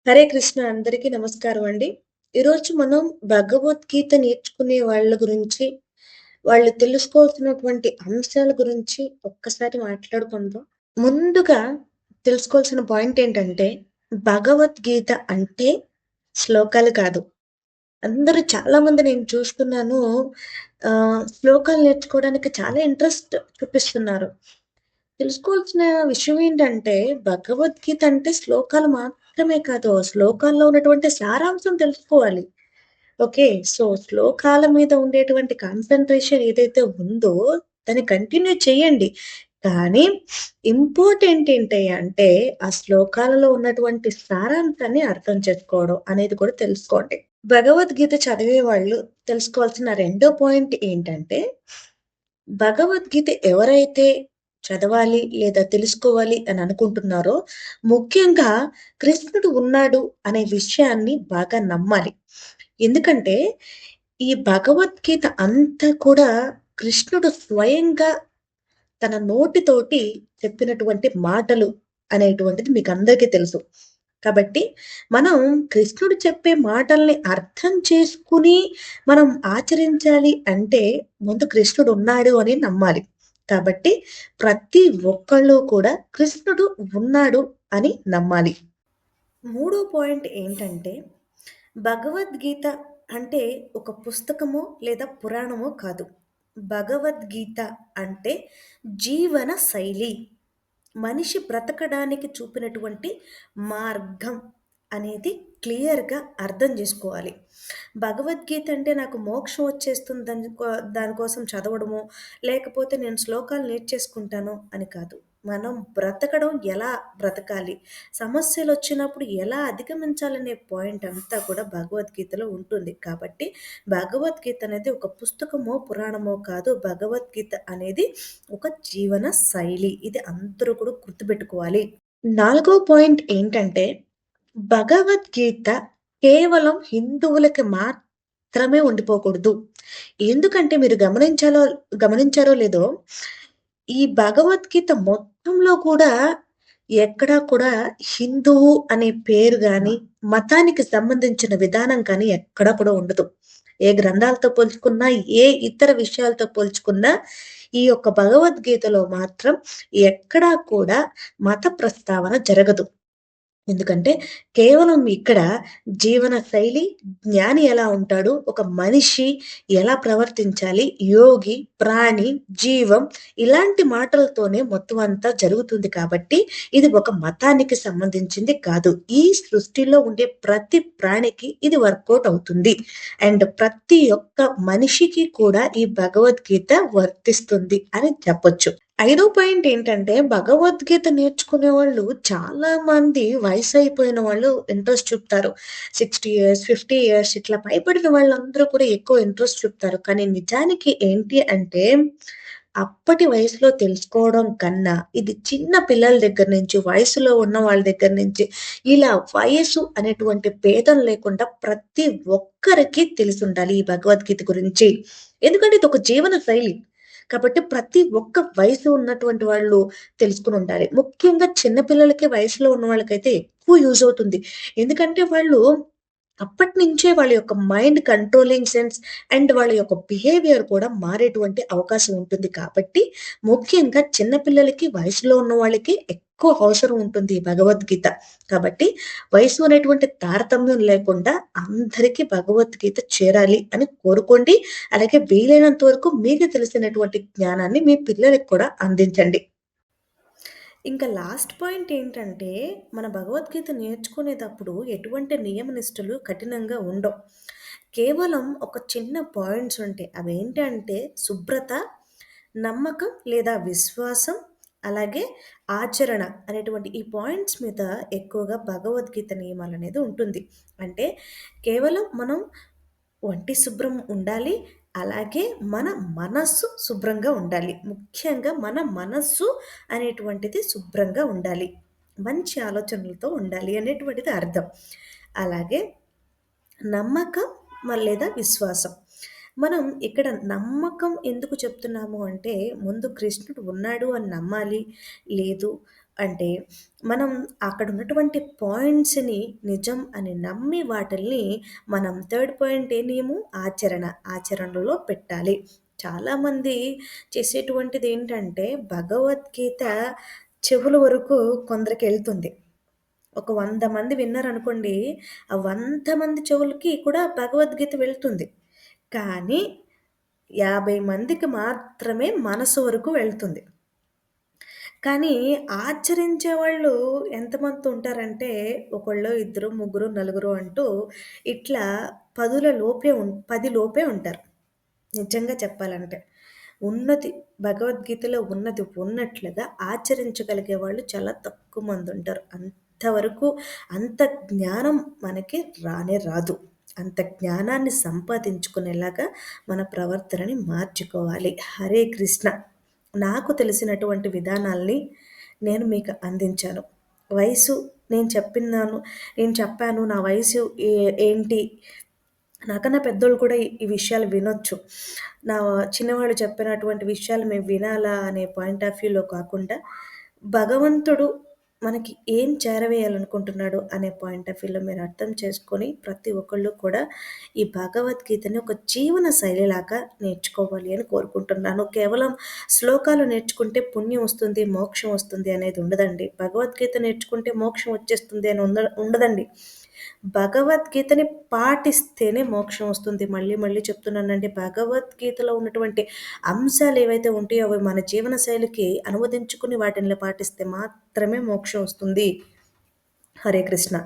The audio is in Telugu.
హరే కృష్ణ అందరికీ నమస్కారం అండి. ఈరోజు మనం భగవద్గీత నేర్చుకునే వాళ్ళ గురించి, వాళ్ళు తెలుసుకోవాల్సినటువంటి అంశాల గురించి ఒక్కసారి మాట్లాడుకుందాం. ముందుగా తెలుసుకోవాల్సిన పాయింట్ ఏంటంటే, భగవద్గీత అంటే శ్లోకాలు కాదు. అందరూ చాలామంది నేను చూస్తున్నాను శ్లోకాలు నేర్చుకోవడానికి చాలా ఇంట్రెస్ట్ చూపిస్తున్నారు. తెలుసుకోవాల్సిన విషయం ఏంటంటే, భగవద్గీత అంటే శ్లోకాలు మాత్రమే కాదు. ఆ శ్లోకాల్లో ఉన్నటువంటి సారాంశం తెలుసుకోవాలి. ఓకే. సో, శ్లోకాల మీద ఉండేటువంటి కాన్సంట్రేషన్ ఏదైతే ఉందో, దాన్ని కంటిన్యూ చేయండి. కానీ ఇంపార్టెంట్ ఏంటి అంటే, ఆ శ్లోకాలలో ఉన్నటువంటి సారాంశాన్ని అర్థం చేసుకోవడం అనేది కూడా తెలుసుకోండి. భగవద్గీత చదివే వాళ్ళు తెలుసుకోవాల్సిన రెండో పాయింట్ ఏంటంటే, భగవద్గీత ఎవరైతే చదవాలి లేదా తెలుసుకోవాలి అని అనుకుంటున్నారో, ముఖ్యంగా కృష్ణుడు ఉన్నాడు అనే విషయాన్ని బాగా నమ్మాలి. ఎందుకంటే, ఈ భగవద్గీత అంతా కూడా కృష్ణుడు స్వయంగా తన నోటితోటి చెప్పినటువంటి మాటలు అనేటువంటిది మీకందరికీ తెలుసు. కాబట్టి మనం కృష్ణుడు చెప్పే మాటల్ని అర్థం చేసుకుని మనం ఆచరించాలి అంటే ముందు కృష్ణుడు ఉన్నాడు అని నమ్మాలి. కాబట్టి ప్రతి ఒక్కళ్ళు కూడా కృష్ణుడు ఉన్నాడు అని నమ్మాలి. మూడో పాయింట్ ఏంటంటే, భగవద్గీత అంటే ఒక పుస్తకమో లేదా పురాణమో కాదు. భగవద్గీత అంటే జీవన శైలి. మనిషి బ్రతకడానికి చూపినటువంటి మార్గం అనేది క్లియర్‌గా అర్థం జేసుకోవాలి. భగవద్గీత అంటే నాకు మోక్షం వచ్చేస్తుందని దానికోసం చదవడమో, లేకపోతే నేను శ్లోకాలు నేర్చేసుకుంటాను అని కాదు. మనం బ్రతకడం ఎలా బ్రతకాలి? సమస్యలొచ్చినప్పుడు ఎలా అధిగమించాలనే పాయింట్ అంతా కూడా భగవద్గీతలో ఉంటుంది. కాబట్టి భగవద్గీత అనేది ఒక పుస్తకమో, పురాణమో కాదు. భగవద్గీత అనేది ఒక జీవన శైలి. ఇది అందరూ కూడా గుర్తుపెట్టుకోవాలి. నాలుగో పాయింట్ ఏంటంటే, భగవద్గీత కేవలం హిందువులకి మాత్రమే ఉండిపోకూడదు. ఎందుకంటే మీరు గమనించారో లేదో, ఈ భగవద్గీత మొత్తంలో కూడా ఎక్కడా కూడా హిందువు అనే పేరు గాని, మతానికి సంబంధించిన విధానం కానీ ఎక్కడా కూడా ఉండదు. ఏ గ్రంథాలతో పోల్చుకున్నా, ఏ ఇతర విషయాలతో పోల్చుకున్నా, ఈ యొక్క భగవద్గీతలో మాత్రం ఎక్కడా కూడా మత ప్రస్తావన జరగదు. ఎందుకంటే కేవలం ఇక్కడ జీవన శైలి, జ్ఞాని ఎలా ఉంటాడు, ఒక మనిషి ఎలా ప్రవర్తించాలి, యోగి, ప్రాణి, జీవం ఇలాంటి మాటలతోనే మొత్తం అంతా జరుగుతుంది కాబట్టి ఇది ఒక మతానికి సంబంధించింది కాదు. ఈ సృష్టిలో ఉండే ప్రతి ప్రాణికి ఇది వర్కౌట్ అవుతుంది. అండ్ ప్రతి ఒక్క మనిషికి కూడా ఈ భగవద్గీత వర్తిస్తుంది అని చెప్పొచ్చు. ఐదో పాయింట్ ఏంటంటే, భగవద్గీత నేర్చుకునే వాళ్ళు చాలా మంది వయసైపోయిన వాళ్ళు ఇంట్రెస్ట్ చూపుతారు. 60 ఇయర్స్, 50 ఇయర్స్ ఇట్లా పైబడిన వాళ్ళందరూ కూడా ఎక్కువ ఇంట్రెస్ట్ చూపుతారు. కానీ నిజానికి ఏంటి అంటే, అప్పటి వయసులో తెలుసుకోవడం కన్నా, ఇది చిన్న పిల్లల దగ్గర నుంచి, వయసులో ఉన్న వాళ్ళ దగ్గర నుంచి, ఇలా వయసు అనేటువంటి భేదం లేకుండా ప్రతి ఒక్కరికి తెలిసుండాలి ఈ భగవద్గీత గురించి. ఎందుకంటే ఇదొక జీవన శైలి. కాబట్టి ప్రతి ఒక్క వయసు ఉన్నటువంటి వాళ్ళు తెలుసుకొనుండాలి. ముఖ్యంగా చిన్న పిల్లలకి, వయసులో ఉన్న వాళ్ళకైతే ఎక్కువ యూజ్ అవుతుంది. ఎందుకంటే వాళ్ళు అప్పటినుంచే వాళ్ళ యొక్క మైండ్ కంట్రోలింగ్ సెన్స్ అండ్ వాళ్ళ యొక్క బిహేవియర్ కూడా మారేటువంటి అవకాశం ఉంటుంది. కాబట్టి ముఖ్యంగా చిన్న పిల్లలకి, వయసులో ఉన్న వాళ్ళకి ఎక్కువ అవసరం ఉంటుంది ఈ భగవద్గీత. కాబట్టి వయసు అనేటువంటి తారతమ్యం లేకుండా అందరికీ భగవద్గీత చేరాలి అని కోరుకోండి. అలాగే వీలైనంత వరకు మీకు తెలిసినటువంటి జ్ఞానాన్ని మీ పిల్లలకి కూడా అందించండి. ఇంకా లాస్ట్ పాయింట్ ఏంటంటే, మన భగవద్గీత నేర్చుకునేటప్పుడు ఎటువంటి నియమ నిష్టలు కఠినంగా ఉండవు. కేవలం ఒక చిన్న పాయింట్స్ ఉంటాయి. అవేంటంటే శుభ్రత, నమ్మకం లేదా విశ్వాసం, అలాగే ఆచరణ అనేటువంటి ఈ పాయింట్స్ మీద ఎక్కువగా భగవద్గీత నియమాలనేది ఉంటుంది. అంటే కేవలం మనం ఒంటి శుభ్రం ఉండాలి. అలాగే మన మనస్సు శుభ్రంగా ఉండాలి. ముఖ్యంగా మన మనస్సు అనేటువంటిది శుభ్రంగా ఉండాలి. మంచి ఆలోచనలతో ఉండాలి అనేటువంటిది అర్థం. అలాగే నమ్మకం లేదా విశ్వాసం. మనం ఇక్కడ నమ్మకం ఎందుకు చెప్తున్నాము అంటే, ముందు కృష్ణుడు ఉన్నాడు అని నమ్మాలి. లేదు అంటే మనం అక్కడ ఉన్నటువంటి పాయింట్స్‌ని నిజం అని నమ్మి వాటిల్ని మనం థర్డ్ పాయింట్ ఏనేమో ఆచరణ. ఆచరణలో పెట్టాలి. చాలామంది చేసేటువంటిదేంటంటే భగవద్గీత చెవుల వరకు కొందరికెళ్తుంది. ఒక 100 మంది విన్నారనుకోండి, ఆ 100 మంది చెవులకి కూడా భగవద్గీత వెళ్తుంది. కానీ 50 మందికి మాత్రమే మనసు వరకు వెళ్తుంది. కానీ ఆచరించేవాళ్ళు ఎంతమంది ఉంటారంటే, ఒకళ్ళో, ఇద్దరు, ముగ్గురు, నలుగురు అంటూ ఇట్లా 10 లోపే ఉంటారు. నిజంగా చెప్పాలంటే. ఉన్నది భగవద్గీతలో ఉన్నది ఉన్నట్లుగా ఆచరించగలిగే వాళ్ళు చాలా తక్కువ మందుంటారు. అంతవరకు అంత జ్ఞానం మనకి రానే రాదు. అంత జ్ఞానాన్ని సంపాదించుకునేలాగా మన ప్రవర్తనని మార్చుకోవాలి. హరే కృష్ణ. నాకు తెలిసినటువంటి విధానాల్ని నేను మీకు అందించాను. వయసు నేను చెప్పిన్నాను నేను చెప్పాను. నా వయసు ఏంటి నాకన్నా పెద్దోళ్ళు కూడా ఈ విషయాలు వినొచ్చు. నా చిన్నవాళ్ళు చెప్పినటువంటి విషయాలు మేము వినాలా అనే పాయింట్ ఆఫ్ వ్యూలో కాకుండా, భగవంతుడు మనకి ఏం చేరవేయాలనుకుంటున్నాడు అనే పాయింట్ ఆఫ్ వ్యూలో మీరు అర్థం చేసుకొని, ప్రతి ఒక్కళ్ళు కూడా ఈ భగవద్గీతని ఒక జీవన శైలిలాగా నేర్చుకోవాలి అని కోరుకుంటున్నాను. కేవలం శ్లోకాలు నేర్చుకుంటే పుణ్యం వస్తుంది, మోక్షం వస్తుంది అనేది ఉండదండి. భగవద్గీత నేర్చుకుంటే మోక్షం వచ్చేస్తుంది అని ఉండదండి. భగవద్గీతని పాటిస్తేనే మోక్షం వస్తుంది. మళ్ళీ, మళ్ళీ చెప్తున్నానండి. భగవద్గీతలో ఉన్నటువంటి అంశాలేవైతే ఉంటాయో అవి మన జీవన శైలికి అనువదించుకుని వాటిని పాటిస్తే మాత్రమే మోక్షం వస్తుంది. హరే కృష్ణ.